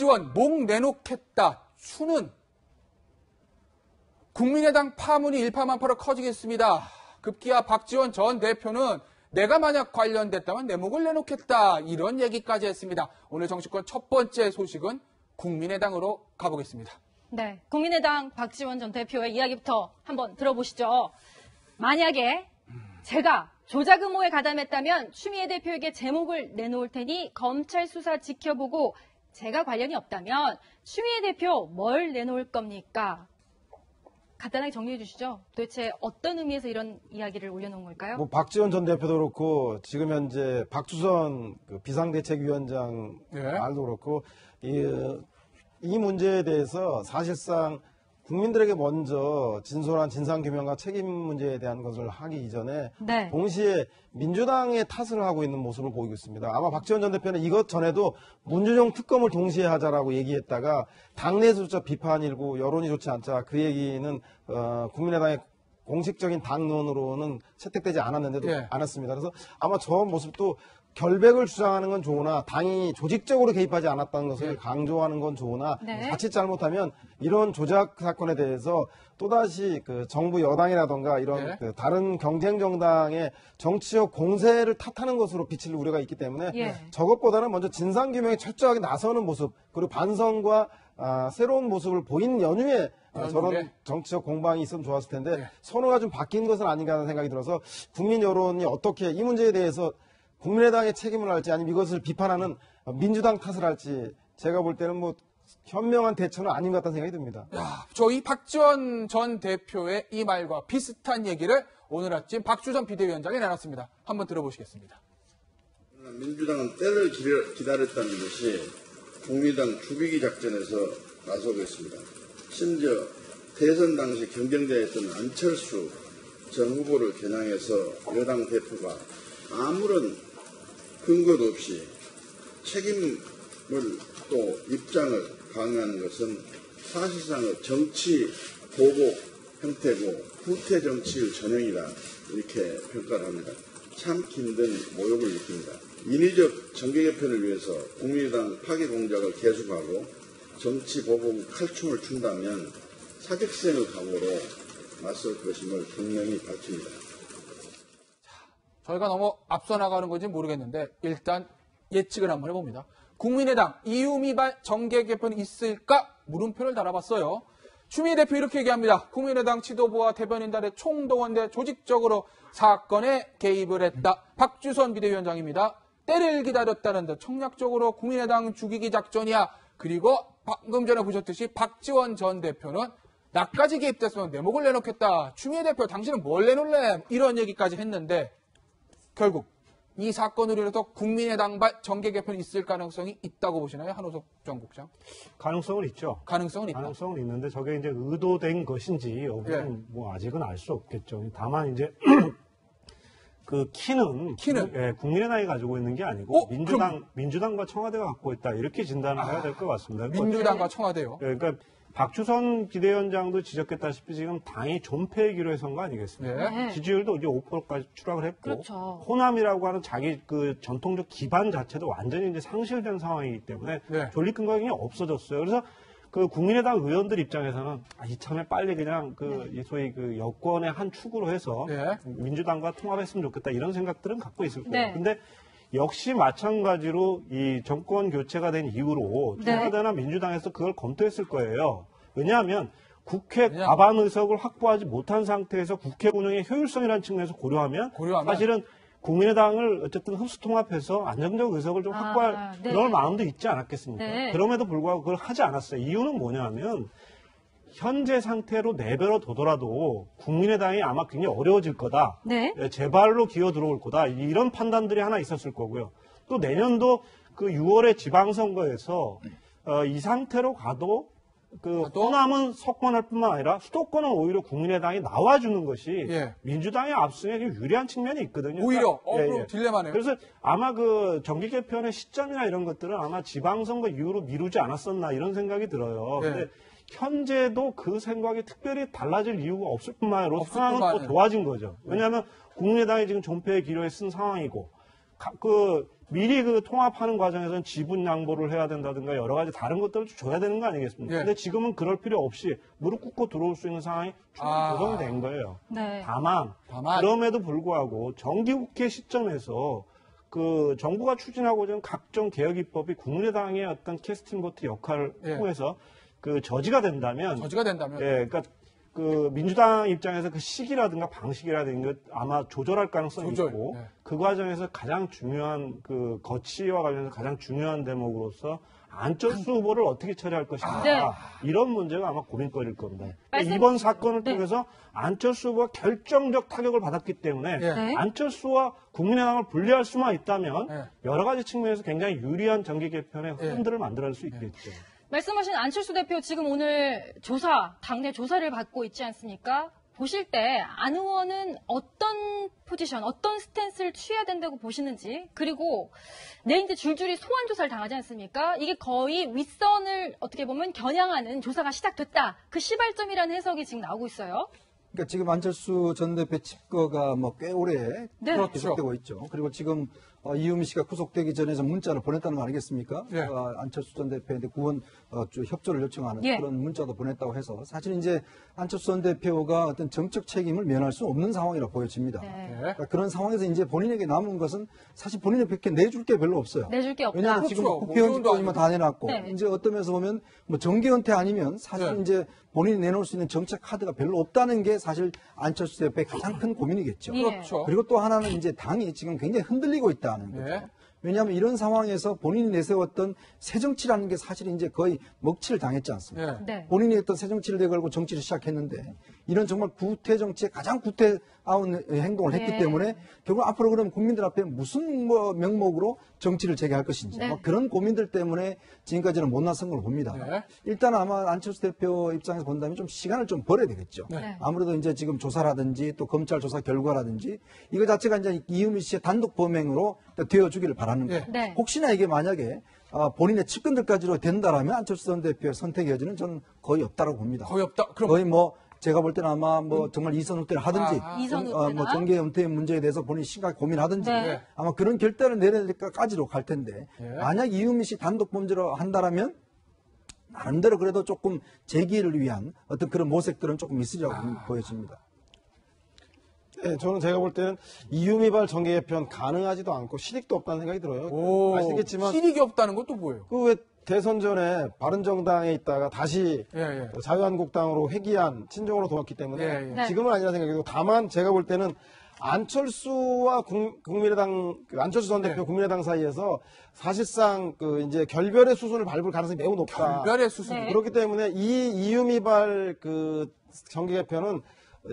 박지원 목 내놓겠다. 추는 국민의당 파문이 일파만파로 커지겠습니다. 급기야 박지원 전 대표는 내가 만약 관련됐다면 내 목을 내놓겠다. 이런 얘기까지 했습니다. 오늘 정치권 첫 번째 소식은 국민의당으로 가보겠습니다. 네, 국민의당 박지원 전 대표의 이야기부터 한번 들어보시죠. 만약에 제가 조작 음모에 가담했다면 추미애 대표에게 제 목을 내놓을 테니 검찰 수사 지켜보고 제가 관련이 없다면 추미애 대표 뭘 내놓을 겁니까? 간단하게 정리해 주시죠. 도대체 어떤 의미에서 이런 이야기를 올려놓은 걸까요? 뭐 박지원 전 대표도 그렇고 지금 현재 박주선 그 비상대책위원장 말도 그렇고 이 문제에 대해서 사실상 국민들에게 먼저 진솔한 진상규명과 책임 문제에 대한 것을 하기 이전에 네. 동시에 민주당의 탓을 하고 있는 모습을 보이고 있습니다. 아마 박지원 전 대표는 이것 전에도 문준용 특검을 동시에 하자라고 얘기했다가 당내에서조차 비판이 일고 여론이 좋지 않자 그 얘기는 국민의당의 공식적인 당론으로는 채택되지 않았는데도 않았습니다. 그래서 아마 저 모습도 결백을 주장하는 건 좋으나 당이 조직적으로 개입하지 않았다는 것을 강조하는 건 좋으나 자칫 잘못하면 이런 조작 사건에 대해서 또다시 그 정부 여당이라던가 이런 그 다른 경쟁 정당의 정치적 공세를 탓하는 것으로 비칠 우려가 있기 때문에 저것보다는 먼저 진상규명에 철저하게 나서는 모습 그리고 반성과 새로운 모습을 보이는 연휴에 저런 정치적 공방이 있으면 좋았을 텐데 선호가 좀 바뀐 것은 아닌가 하는 생각이 들어서 국민 여론이 어떻게 이 문제에 대해서 국민의당의 책임을 할지 아니면 이것을 비판하는 민주당 탓을 할지 제가 볼 때는 뭐 현명한 대처는 아닌 것 같다는 생각이 듭니다. 저희 박지원 전 대표의 이 말과 비슷한 얘기를 오늘 아침 박주선 비대위원장이 나눴습니다. 한번 들어보시겠습니다. 민주당은 때를 기다렸다는 것이 국민의당 죽이기 작전에서 나서고 있습니다. 심지어 대선 당시 경쟁자였던 안철수 전 후보를 겨냥해서 여당 대표가 아무런 근거도 없이 책임을 또 입장을 강요하는 것은 사실상의 정치 보복 형태고 후퇴 정치의 전형이다 이렇게 평가를 합니다. 참기 힘든 모욕을 느낍니다. 인위적 정계 개편을 위해서 국민의당 파괴 공작을 계속하고 정치 보복 칼춤을 춘다면 사격생의 각오로 맞설 것임을 분명히 밝힙니다. 저희가 너무 앞서 나가는 건지 모르겠는데 일단 예측을 한번 해봅니다. 국민의당 이유미반 정계 개편이 있을까? 물음표를 달아봤어요. 추미애 대표 이렇게 얘기합니다. 국민의당 지도부와 대변인단의 총동원돼 조직적으로 사건에 개입을 했다. 박주선 비대위원장입니다. 때를 기다렸다는 듯 청략적으로 국민의당 죽이기 작전이야. 그리고 방금 전에 보셨듯이 박지원 전 대표는 나까지 개입됐으면 내 목을 내놓겠다. 추미애 대표 당신은 뭘 내놓을래? 이런 얘기까지 했는데 결국 이 사건으로 인해서 국민의당발 정계 개편이 있을 가능성이 있다고 보시나요? 한호석 전 국장. 가능성은 있죠. 가능성은 있다. 가능성은 있는데 저게 이제 의도된 것인지 여부는 뭐 아직은 알 수 없겠죠. 다만 이제 그 키는 국민의당이 가지고 있는 게 아니고 민주당과 청와대가 갖고 있다 이렇게 진단을 해야 될 것 같습니다. 민주당과 청와대요. 그러니까 박주선 비대위원장도 지적했다시피 지금 당이 존폐기로 해선 거 아니겠습니까? 지지율도 이제 5%까지 추락을 했고 호남이라고 하는 자기 그 전통적 기반 자체도 완전히 이제 상실된 상황이기 때문에 존립 근거가 없어졌어요. 그래서 그 국민의당 의원들 입장에서는 이참에 빨리 그냥 소위 그 여권의 한 축으로 해서 민주당과 통합했으면 좋겠다 이런 생각들은 갖고 있을 거예요. 근데 역시 마찬가지로 이 정권 교체가 된 이후로 청와대나 민주당에서 그걸 검토했을 거예요. 왜냐하면 국회 과반 의석을 확보하지 못한 상태에서 국회 운영의 효율성이라는 측면에서 고려하면 사실은 국민의당을 어쨌든 흡수 통합해서 안정적 의석을 좀 확보할 그런 마음도 있지 않았겠습니까? 그럼에도 불구하고 그걸 하지 않았어요. 이유는 뭐냐면 현재 상태로 내버려 두더라도 국민의당이 아마 굉장히 어려워질 거다. 재발로 기어 들어올 거다. 이런 판단들이 하나 있었을 거고요. 또 내년도 그 6월의 지방선거에서 이 상태로 가도 호남은 석권할 뿐만 아니라 수도권은 오히려 국민의당이 나와주는 것이 민주당의 압승에 유리한 측면이 있거든요. 오히려 딜레마네요. 그래서 아마 그 정기 개편의 시점이나 이런 것들은 아마 지방선거 이후로 미루지 않았었나 이런 생각이 들어요. 근데 현재도 그 생각이 특별히 달라질 이유가 없을 뿐만 아니라 상황은 또 좋아진 거죠. 왜냐하면 국민의당이 지금 존폐의 기로에 쓴 상황이고 미리 그 통합하는 과정에서는 지분 양보를 해야 된다든가 여러 가지 다른 것들을 줘야 되는 거 아니겠습니까? 예. 근데 지금은 그럴 필요 없이 무릎 꿇고 들어올 수 있는 상황이 충분히 조성이 된 거예요. 네. 다만 그럼에도 불구하고 정기국회 시점에서 그 정부가 추진하고자 하는 각종 개혁 입법이 국민의당의 어떤 캐스팅 보트 역할을 예. 통해서 그 저지가 된다면 예, 그러니까 그 민주당 입장에서 그 시기라든가 방식이라든가 아마 조절할 가능성이 있고 네. 그 과정에서 가장 중요한 그 거치와 관련해서 가장 중요한 대목으로서 안철수 후보를 어떻게 처리할 것인가 네. 이런 문제가 아마 고민거리일 겁니다. 말씀- 이번 사건을 네. 통해서 안철수 후보가 결정적 타격을 받았기 때문에 예. 네. 안철수와 국민의당을 분리할 수만 있다면 네. 여러 가지 측면에서 굉장히 유리한 정계 개편의 흐름들을 만들어낼 수 있겠죠. 말씀하신 안철수 대표 지금 오늘 당내 조사를 받고 있지 않습니까? 보실 때 안 의원은 어떤 포지션, 어떤 스탠스를 취해야 된다고 보시는지, 그리고 내일 이제 줄줄이 소환 조사를 당하지 않습니까? 이게 거의 윗선을 어떻게 보면 겨냥하는 조사가 시작됐다. 그 시발점이라는 해석이 지금 나오고 있어요. 그러니까 지금 안철수 전 대표 집거가 뭐 꽤 오래 네. 계속되고 있죠. 그리고 지금 이유미 씨가 구속되기 전에 좀 문자를 보냈다는 거 아니겠습니까? 예. 안철수 전 대표한테 구원 협조를 요청하는 예. 그런 문자도 보냈다고 해서 사실 이제 안철수 전 대표가 어떤 정책 책임을 면할 수 없는 상황이라고 보여집니다. 네. 그러니까 그런 상황에서 이제 본인에게 남은 것은 사실 본인이 그렇게 내줄 게 별로 없어요. 내줄 게 없다. 왜냐하면 지금 그렇죠. 국회의원 뭐 직권이면 다 내놨고 네. 이제 어떤 면에서 보면 뭐 정계 은퇴 아니면 사실 네. 이제 본인이 내놓을 수 있는 정책 카드가 별로 없다는 게 사실 안철수 대표의 가장 큰 고민이겠죠. 예. 그렇죠. 그리고 또 하나는 이제 당이 지금 굉장히 흔들리고 있다는 거죠. 네. 왜냐하면 이런 상황에서 본인이 내세웠던 새 정치라는 게 사실 이제 거의 먹칠을 당했지 않습니까? 예. 네. 본인이 어떤 새 정치를 내걸고 정치를 시작했는데 이런 정말 구태 정치의 가장 구태다운 행동을 했기 네. 때문에 결국 앞으로 그럼 국민들 앞에 무슨 뭐 명목으로 정치를 재개할 것인지 네. 뭐 그런 고민들 때문에 지금까지는 못 나선 걸 봅니다. 네. 일단 아마 안철수 대표 입장에서 본다면 좀 시간을 좀 벌어야 되겠죠. 네. 아무래도 이제 지금 조사라든지 또 검찰 조사 결과라든지 이거 자체가 이제 이유미 씨의 단독 범행으로 되어주기를 바라는 거예요. 네. 혹시나 이게 만약에 본인의 측근들까지로 된다라면 안철수 전 대표의 선택 여지는 저는 거의 없다라고 봅니다. 거의 없다. 그럼 거의 뭐 제가 볼 때는 아마 뭐 정말 이선 후퇴를 하든지 이선 뭐 후퇴나? 정계 은퇴 문제에 대해서 본인이 심각하게 고민하든지 네. 아마 그런 결단을 내릴 때까지로 갈 텐데 예. 만약 이유미 씨 단독 범죄로 한다라면 나름대로 그래도 조금 재기를 위한 어떤 그런 모색들은 조금 있으리라고 보여집니다. 네, 저는 제가 볼 때는 이유미발 정계 개편 가능하지도 않고 실익도 없다는 생각이 들어요. 오, 아시겠지만 실익이 없다는 것도 뭐예요? 그 왜 대선 전에 바른정당에 있다가 다시 예, 예. 자유한국당으로 회귀한 친정으로 돌아왔기 때문에 예, 예. 네. 지금은 아니라 생각이 들고 다만 제가 볼 때는 안철수와 국민의당 안철수 전 대표 네. 국민의당 사이에서 사실상 그 이제 결별의 수순을 밟을 가능성이 매우 높다. 별의 수순. 네. 그렇기 때문에 이 이유미발 그 정계 개편은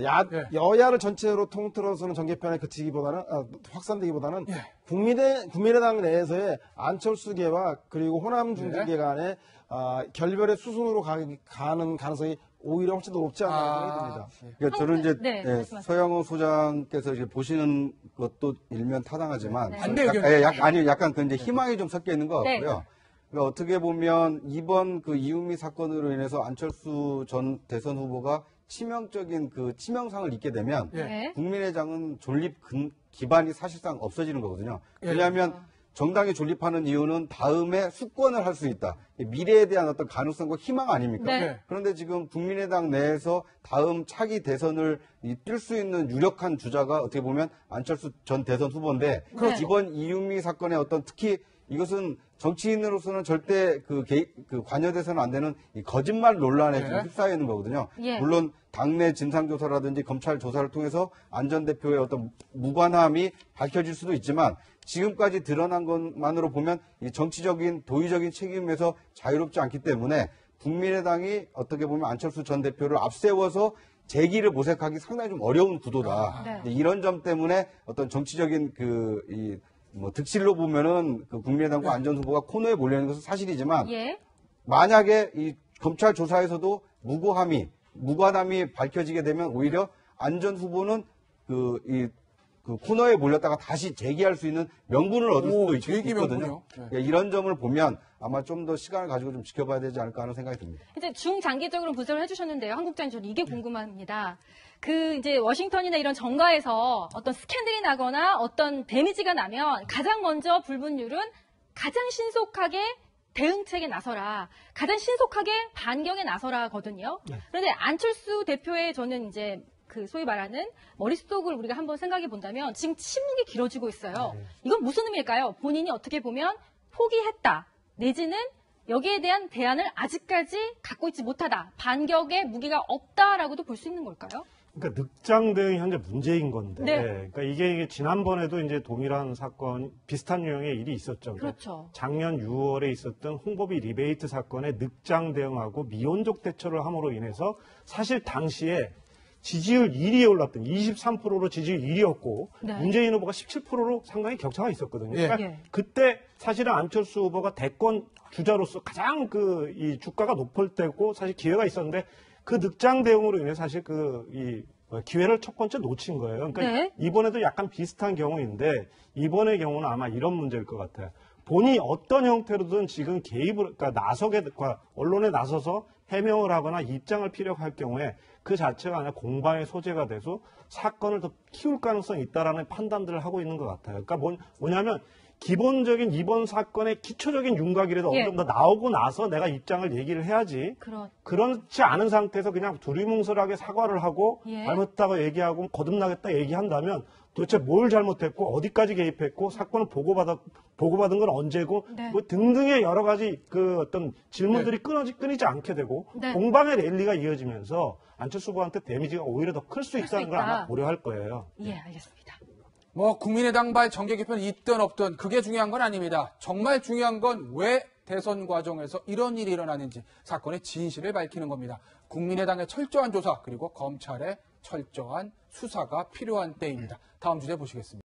예. 여야를 전체로 통틀어서는 정계 개편에 그치기보다는 확산되기보다는 예. 국민의당 내에서의 안철수계와 그리고 호남 중진계 간의 결별의 수순으로 가는 가능성이 오히려 훨씬 더 높지 않나 생각이 듭니다. 그러니까 저는 이제 네, 말씀하세요. 서영호 소장께서 이제 보시는 것도 일면 타당하지만 네. 반대 의견. 약간 그 이제 희망이 좀 섞여 있는 것 네. 같고요. 그러니까 어떻게 보면 이번 그 이유미 사건으로 인해서 안철수 전 대선 후보가 치명적인 그 치명상을 입게 되면 예. 네. 국민의당은 존립 기반이 사실상 없어지는 거거든요. 예. 왜냐하면 정당이 존립하는 이유는 다음에 수권을 할 수 있다. 미래에 대한 어떤 가능성과 희망 아닙니까? 네. 그런데 지금 국민의당 내에서 다음 차기 대선을 뛸 수 있는 유력한 주자가 어떻게 보면 안철수 전 대선 후보인데 그렇죠. 이번 이유미 사건의 어떤 특히 이것은 정치인으로서는 절대 그 관여돼서는 안 되는 이 거짓말 논란에 지금 휩싸여 있는 거거든요. 예. 물론 당내 진상조사라든지 검찰 조사를 통해서 안 전 대표의 어떤 무관함이 밝혀질 수도 있지만 지금까지 드러난 것만으로 보면 이 정치적인 도의적인 책임에서 자유롭지 않기 때문에 국민의당이 어떻게 보면 안철수 전 대표를 앞세워서 재기를 모색하기 상당히 좀 어려운 구도다. 네. 이런 점 때문에 어떤 정치적인 득실로 보면은 그 국민의당과 안전 후보가 코너에 몰려 있는 것은 사실이지만 예. 만약에 이 검찰 조사에서도 무관함이 밝혀지게 되면 오히려 안전 후보는 그 코너에 몰렸다가 다시 재기할 수 있는 명분을 얻을 수도 재기 있거든요. 명분이요? 네. 그러니까 이런 점을 보면 아마 좀 더 시간을 가지고 좀 지켜봐야 되지 않을까 하는 생각이 듭니다. 이제 중장기적으로 분석을 해주셨는데요. 한국장님 저는 이게 궁금합니다. 이제 워싱턴이나 이런 정가에서 어떤 스캔들이 나거나 어떤 데미지가 나면 가장 먼저 불분율은 가장 신속하게 대응책에 나서라. 가장 신속하게 반격에 나서라거든요. 그런데 안철수 대표의 저는 이제 소위 말하는 머릿속을 우리가 한번 생각해 본다면 지금 침묵이 길어지고 있어요. 이건 무슨 의미일까요? 본인이 어떻게 보면 포기했다. 내지는 여기에 대한 대안을 아직까지 갖고 있지 못하다. 반격의 무기가 없다라고도 볼 수 있는 걸까요? 그러니까 늑장 대응이 현재 문제인 건데, 네. 그러니까 이게 지난번에도 이제 동일한 사건, 비슷한 유형의 일이 있었죠. 그렇죠. 작년 6월에 있었던 홍보비 리베이트 사건에 늑장 대응하고 미온적 대처를 함으로 인해서 사실 당시에 지지율 1위에 올랐던 23%로 지지율 1위였고 네. 문재인 후보가 17%로 상당히 격차가 있었거든요. 예. 그러니까 예. 그때 사실은 안철수 후보가 대권 주자로서 가장 이 주가가 높을 때고 사실 기회가 있었는데 그 늑장 대응으로 인해 사실 기회를 첫 번째 놓친 거예요. 그러니까 네. 이번에도 약간 비슷한 경우인데 이번의 경우는 아마 이런 문제일 것 같아요. 본인이 어떤 형태로든 지금 그러니까 언론에 나서서 해명을 하거나 입장을 피력할 경우에 그 자체가 아니라 공방의 소재가 돼서 사건을 더 키울 가능성이 있다라는 판단들을 하고 있는 것 같아요. 그러니까 뭐냐면 기본적인 이번 사건의 기초적인 윤곽이라도 예. 어느 정도 나오고 나서 내가 입장을 얘기를 해야지. 그렇지 않은 상태에서 그냥 두리뭉술하게 사과를 하고 예. 잘못했다고 얘기하고 거듭나겠다 얘기한다면 도대체 뭘 잘못했고 어디까지 개입했고 사건을 보고받은 건 언제고 네. 뭐 등등의 여러 가지 어떤 질문들이 끊이지 않게 되고 네. 공방의 랠리가 이어지면서 안철수 후보한테 데미지가 오히려 더 클 수 클 수 있다는 걸 있다. 아마 고려할 거예요. 예, 알겠습니다. 국민의당발 정계 개편 있든 없든 그게 중요한 건 아닙니다. 정말 중요한 건 왜 대선 과정에서 이런 일이 일어나는지 사건의 진실을 밝히는 겁니다. 국민의당의 철저한 조사 그리고 검찰의 철저한 수사가 필요한 때입니다. 다음 주제 보시겠습니다.